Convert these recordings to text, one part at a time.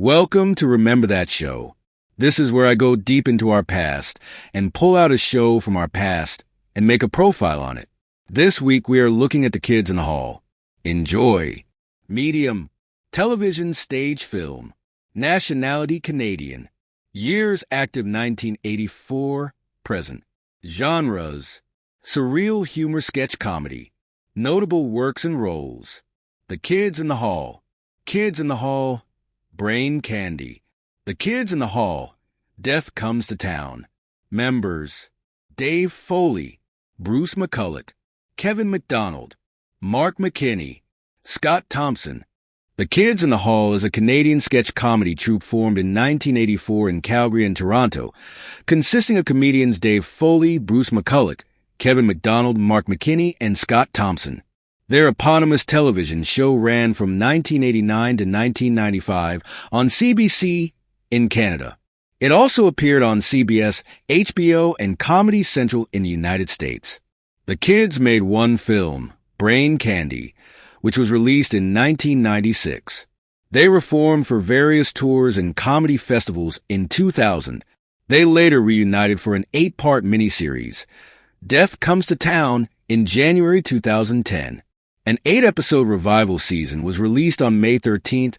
Welcome to Remember That Show. This is where I go deep into our past and pull out a show from our past and make a profile on it. This week we are looking at The Kids in the Hall. Enjoy. Medium, television, stage, film. Nationality, Canadian. Years active 1984, present. Genres, surreal humor sketch comedy. Notable works and roles. The Kids in the Hall. Kids in the Hall, Brain Candy. The Kids in the Hall, Death Comes to Town. Members, Dave Foley, Bruce McCulloch, Kevin McDonald, Mark McKinney, Scott Thompson. The Kids in the Hall is a Canadian sketch comedy troupe formed in 1984 in Calgary and Toronto, consisting of comedians Dave Foley, Bruce McCulloch, Kevin McDonald, Mark McKinney, and Scott Thompson. Their eponymous television show ran from 1989 to 1995 on CBC in Canada. It also appeared on CBS, HBO, and Comedy Central in the United States. The Kids made one film, Brain Candy, which was released in 1996. They reformed for various tours and comedy festivals in 2000. They later reunited for an 8-part miniseries, Death Comes to Town, in January 2010. An 8-episode revival season was released on May 13,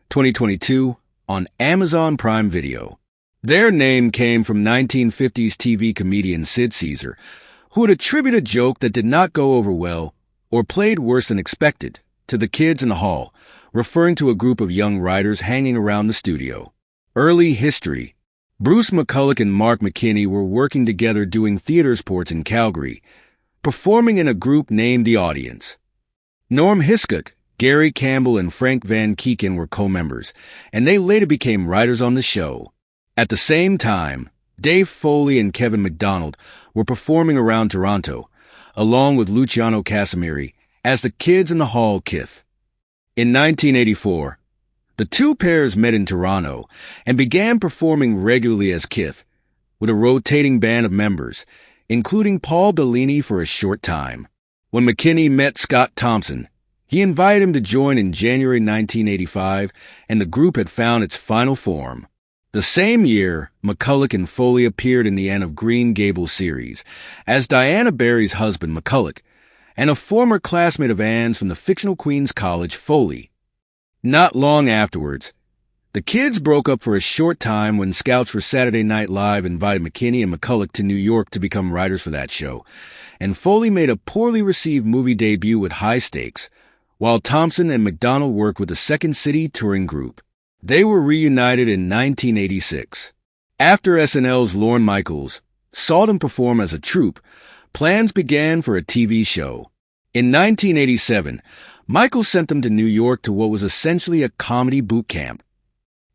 2022, on Amazon Prime Video. Their name came from 1950s TV comedian Sid Caesar, who would attribute a joke that did not go over well or played worse than expected to the Kids in the Hall, referring to a group of young writers hanging around the studio. Early history. Bruce McCulloch and Mark McKinney were working together doing theater sports in Calgary, performing in a group named The Audience. Norm Hiscock, Gary Campbell, and Frank Van Keeken were co-members, and they later became writers on the show. At the same time, Dave Foley and Kevin McDonald were performing around Toronto, along with Luciano Casimiri, as the Kids in the Hall Kith. In 1984, the two pairs met in Toronto and began performing regularly as Kith, with a rotating band of members, including Paul Bellini for a short time. When McKinney met Scott Thompson, he invited him to join in January 1985, and the group had found its final form. The same year, McCulloch and Foley appeared in the Anne of Green Gables series as Diana Barry's husband, McCulloch, and a former classmate of Anne's from the fictional Queen's College, Foley. Not long afterwards, the Kids broke up for a short time when scouts for Saturday Night Live invited McKinney and McCulloch to New York to become writers for that show, and Foley made a poorly received movie debut with High Stakes, while Thompson and McDonald worked with the Second City touring group. They were reunited in 1986. After SNL's Lorne Michaels saw them perform as a troupe, plans began for a TV show. In 1987, Michaels sent them to New York to what was essentially a comedy boot camp.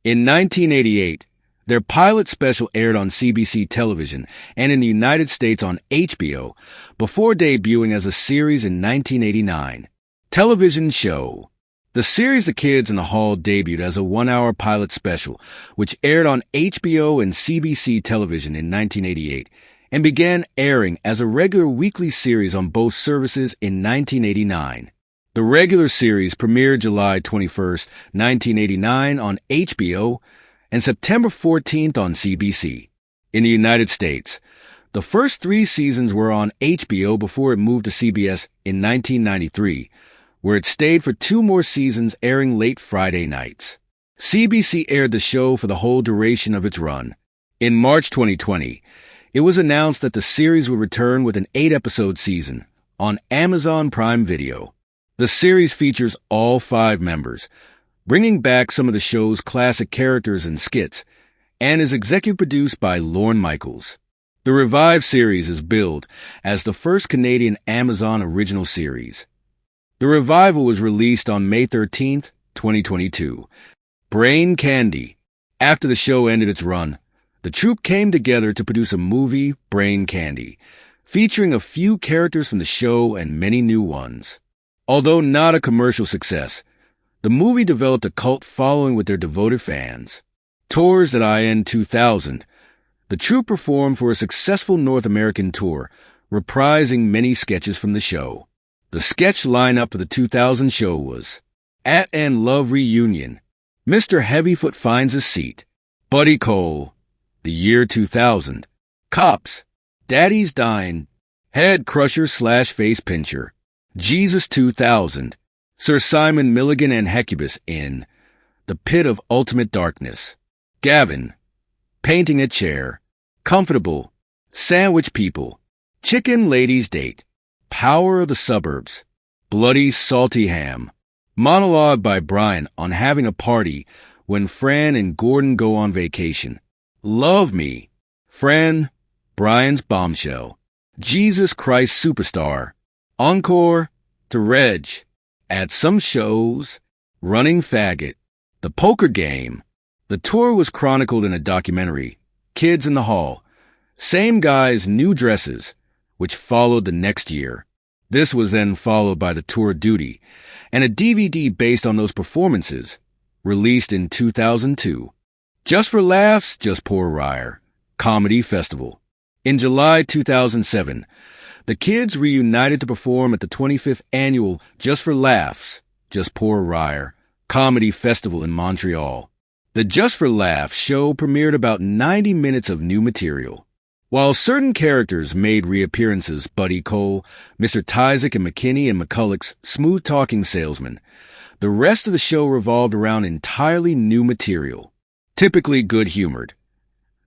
In 1988, their pilot special aired on CBC television and in the United States on HBO before debuting as a series in 1989. Television show. The series The Kids in the Hall debuted as a 1-hour pilot special, which aired on HBO and CBC television in 1988 and began airing as a regular weekly series on both services in 1989. The regular series premiered July 21, 1989 on HBO and September 14th on CBC. In the United States, the first 3 seasons were on HBO before it moved to CBS in 1993, where it stayed for 2 more seasons airing late Friday nights. CBC aired the show for the whole duration of its run. In March 2020, it was announced that the series would return with an 8-episode season on Amazon Prime Video. The series features all 5 members, bringing back some of the show's classic characters and skits, and is executive produced by Lorne Michaels. The revived series is billed as the first Canadian Amazon original series. The revival was released on May 13, 2022. Brain Candy. After the show ended its run, the troupe came together to produce a movie, Brain Candy, featuring a few characters from the show and many new ones. Although not a commercial success, the movie developed a cult following with their devoted fans. Tours at IN 2000. The troupe performed for a successful North American tour, reprising many sketches from the show. The sketch lineup for the 2000 show was At and Love Reunion, Mr. Heavyfoot Finds a Seat, Buddy Cole, The Year 2000, Cops, Daddy's Dying, Head Crusher / Face Pincher, Jesus 2000, Sir Simon Milligan and Hecubus in The Pit of Ultimate Darkness, Gavin, Painting a Chair, Comfortable, Sandwich People, Chicken Ladies Date, Power of the Suburbs, Bloody Salty Ham, Monologue by Brian on having a party when Fran and Gordon go on vacation, Love Me, Fran, Brian's Bombshell, Jesus Christ Superstar, Encore, To Reg, At Some Shows, Running Faggot, The Poker Game. The tour was chronicled in a documentary, Kids in the Hall, Same Guys, New Dresses, which followed the next year. This was then followed by the Tour Duty, and a DVD based on those performances, released in 2002. Just for Laughs, Just Poor Ryer, Comedy Festival. In July 2007, the kids reunited to perform at the 25th annual Just for Laughs, Just Poor Ryer, Comedy Festival in Montreal. The Just for Laughs show premiered about 90 minutes of new material. While certain characters made reappearances, Buddy Cole, Mr. Tyzik and McKinney and McCulloch's smooth-talking salesman, the rest of the show revolved around entirely new material, typically good-humored.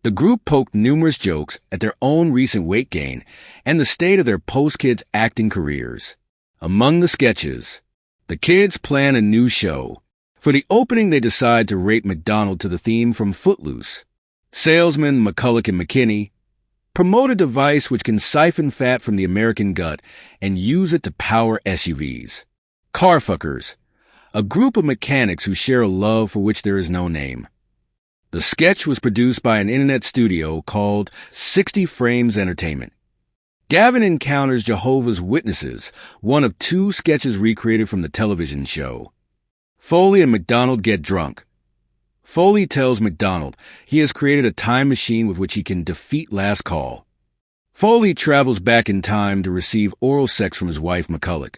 The group poked numerous jokes at their own recent weight gain and the state of their post-kids acting careers. Among the sketches, the kids plan a new show. For the opening, they decide to rape McDonald to the theme from Footloose. Salesman McCulloch and McKinney promote a device which can siphon fat from the American gut and use it to power SUVs. Carfuckers, a group of mechanics who share a love for which there is no name. The sketch was produced by an internet studio called 60 Frames Entertainment. Gavin Encounters Jehovah's Witnesses, one of 2 sketches recreated from the television show. Foley and McDonald get drunk. Foley tells McDonald he has created a time machine with which he can defeat Last Call. Foley travels back in time to receive oral sex from his wife McCulloch,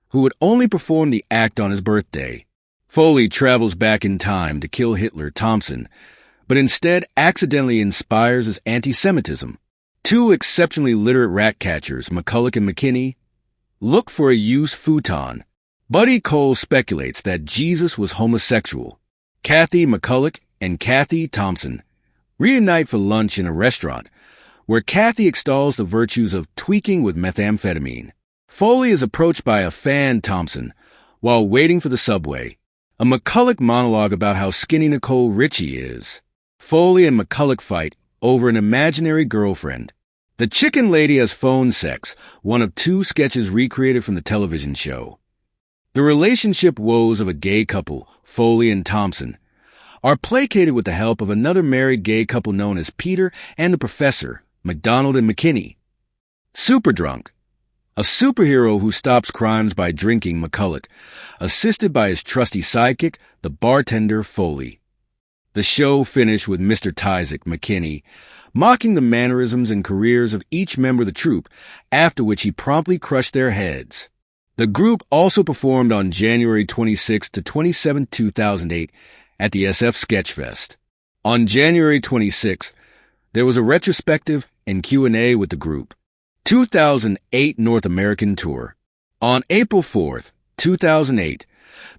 who would only perform the act on his birthday. Foley travels back in time to kill Hitler Thompson, but instead accidentally inspires his anti-Semitism. 2 exceptionally literate rat catchers, McCulloch and McKinney, look for a used futon. Buddy Cole speculates that Jesus was homosexual. Kathy McCulloch and Kathy Thompson reunite for lunch in a restaurant, where Kathy extols the virtues of tweaking with methamphetamine. Foley is approached by a fan Thompson while waiting for the subway. A McCulloch monologue about how skinny Nicole Richie is. Foley and McCulloch fight over an imaginary girlfriend. The Chicken Lady has phone sex, one of 2 sketches recreated from the television show. The relationship woes of a gay couple, Foley and Thompson, are placated with the help of another married gay couple known as Peter and the Professor, McDonald and McKinney. Super Drunk, a superhero who stops crimes by drinking McCulloch, assisted by his trusty sidekick, the bartender Foley. The show finished with Mr. Tyzik McKinney mocking the mannerisms and careers of each member of the troupe, after which he promptly crushed their heads. The group also performed on January 26 to 27, 2008 at the SF Sketchfest. On January 26, there was a retrospective and Q&A with the group. 2008 North American Tour. On April 4th, 2008,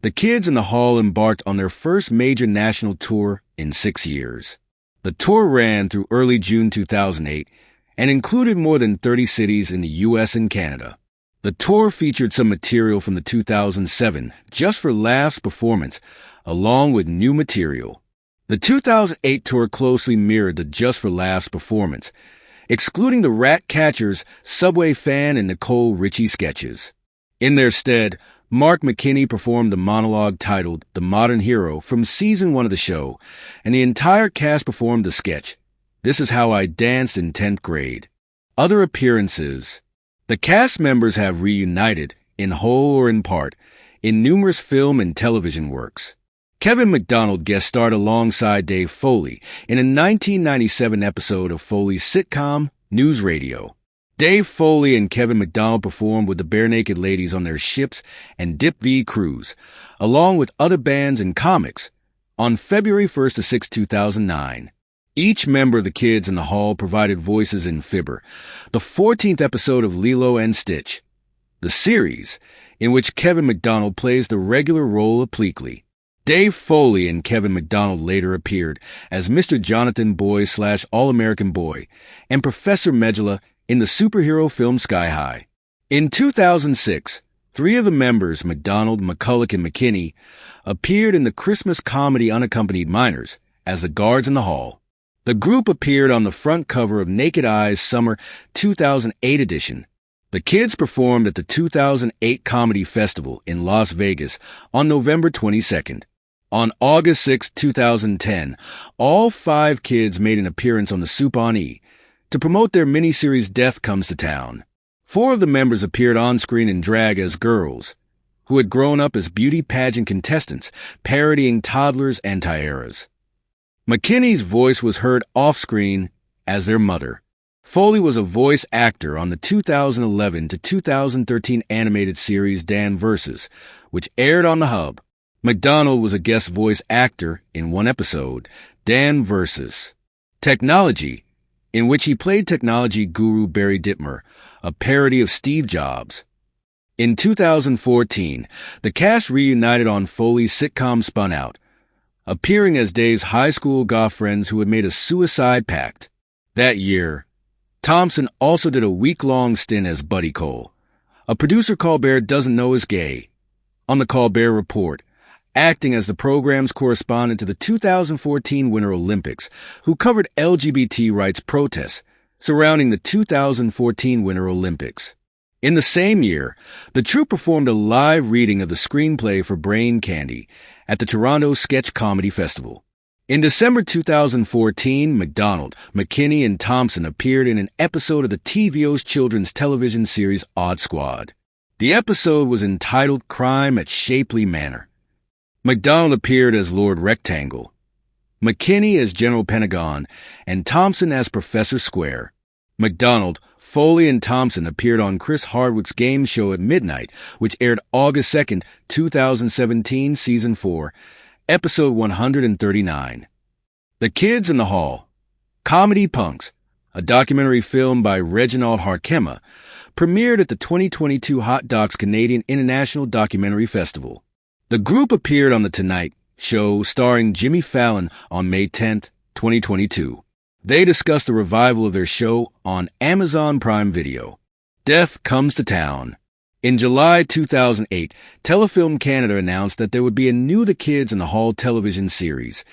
the Kids in the Hall embarked on their first major national tour in 6 years. The tour ran through early June 2008 and included more than 30 cities in the U.S. and Canada. The tour featured some material from the 2007 Just for Laughs performance, along with new material. The 2008 tour closely mirrored the Just for Laughs performance, excluding the Rat Catchers, Subway Fan, and Nicole Richie sketches. In their stead, Mark McKinney performed the monologue titled The Modern Hero from Season 1 of the show, and the entire cast performed the sketch, This Is How I Danced in 10th Grade. Other appearances. The cast members have reunited, in whole or in part, in numerous film and television works. Kevin McDonald guest starred alongside Dave Foley in a 1997 episode of Foley's sitcom, News Radio. Dave Foley and Kevin McDonald performed with the Barenaked Ladies on their Ships and Dip V cruise, along with other bands and comics, on February 1st to 6, 2009. Each member of the Kids in the Hall provided voices in Fibber, the 14th episode of Lilo and Stitch, the series in which Kevin McDonald plays the regular role of Pleakley. Dave Foley and Kevin McDonald later appeared as Mr. Jonathan Boy / All-American Boy and Professor Megala in the superhero film Sky High. In 2006, 3 of the members, McDonald, McCulloch, and McKinney, appeared in the Christmas comedy Unaccompanied Minors as the guards in the hall. The group appeared on the front cover of Naked Eye's Summer 2008 edition. The kids performed at the 2008 Comedy Festival in Las Vegas on November 22nd. On August 6, 2010, all 5 kids made an appearance on the Soup on E to promote their miniseries Death Comes to Town. 4 of the members appeared on screen in drag as girls, who had grown up as beauty pageant contestants, parodying toddlers and tiaras. McKinney's voice was heard off-screen as their mother. Foley was a voice actor on the 2011 to 2013 animated series Dan Versus, which aired on the Hub. McDonald was a guest voice actor in one episode, Dan Versus Technology, in which he played technology guru Barry Dittmer, a parody of Steve Jobs. In 2014, the cast reunited on Foley's sitcom Spun Out, appearing as Dave's high school goth friends who had made a suicide pact. That year, Thompson also did a week-long stint as Buddy Cole, a producer Colbert doesn't know is gay, on the Colbert Report, acting as the program's correspondent to the 2014 Winter Olympics, who covered LGBT rights protests surrounding the 2014 Winter Olympics. In the same year, the troupe performed a live reading of the screenplay for Brain Candy at the Toronto Sketch Comedy Festival. In December 2014, McDonald, McKinney, and Thompson appeared in an episode of the TVO's children's television series Odd Squad. The episode was entitled Crime at Shapley Manor. McDonald appeared as Lord Rectangle, McKinney as General Pentagon, and Thompson as Professor Square. McDonald, Foley, and Thompson appeared on Chris Hardwick's game show at midnight, which aired August 2nd, 2017, Season 4, Episode 139. The Kids in the Hall, Comedy Punks, a documentary film by Reginald Harkema, premiered at the 2022 Hot Docs Canadian International Documentary Festival. The group appeared on The Tonight Show starring Jimmy Fallon on May 10, 2022. They discussed the revival of their show on Amazon Prime Video. Death Comes to Town. In July 2008, Telefilm Canada announced that there would be a new The Kids in the Hall television series,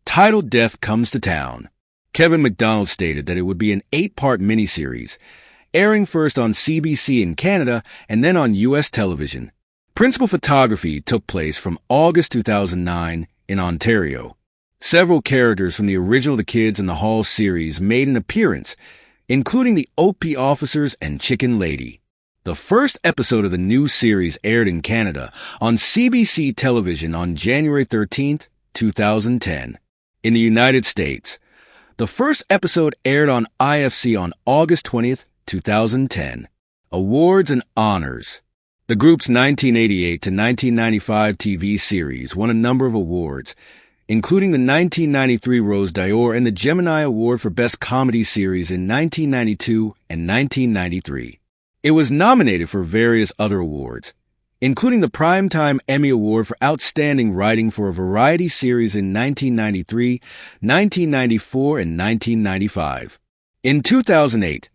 titled Death Comes to Town. Kevin McDonald stated that it would be an 8-part miniseries, airing first on CBC in Canada and then on U.S. television. Principal photography took place from August 2009 in Ontario. Several characters from the original The Kids in the Hall series made an appearance, including the OP officers and Chicken Lady. The first episode of the new series aired in Canada on CBC television on January 13, 2010. In the United States, the first episode aired on IFC on August 20, 2010. Awards and honors. The group's 1988 to 1995 TV series won a number of awards, including the 1993 Rose d'Or and the Gemini Award for Best Comedy Series in 1992 and 1993. It was nominated for various other awards, including the Primetime Emmy Award for Outstanding Writing for a Variety Series in 1993, 1994, and 1995. In 2008,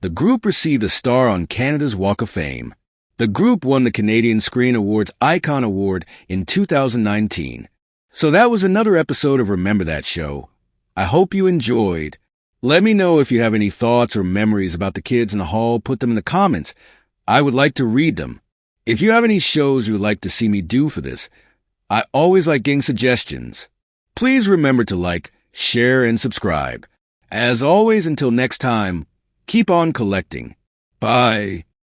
the group received a star on Canada's Walk of Fame. The group won the Canadian Screen Awards Icon Award in 2019. So that was another episode of Remember That Show. I hope you enjoyed. Let me know if you have any thoughts or memories about The Kids in the Hall. Put them in the comments. I would like to read them. If you have any shows you would like to see me do for this, I always like getting suggestions. Please remember to like, share, and subscribe. As always, until next time, keep on collecting. Bye.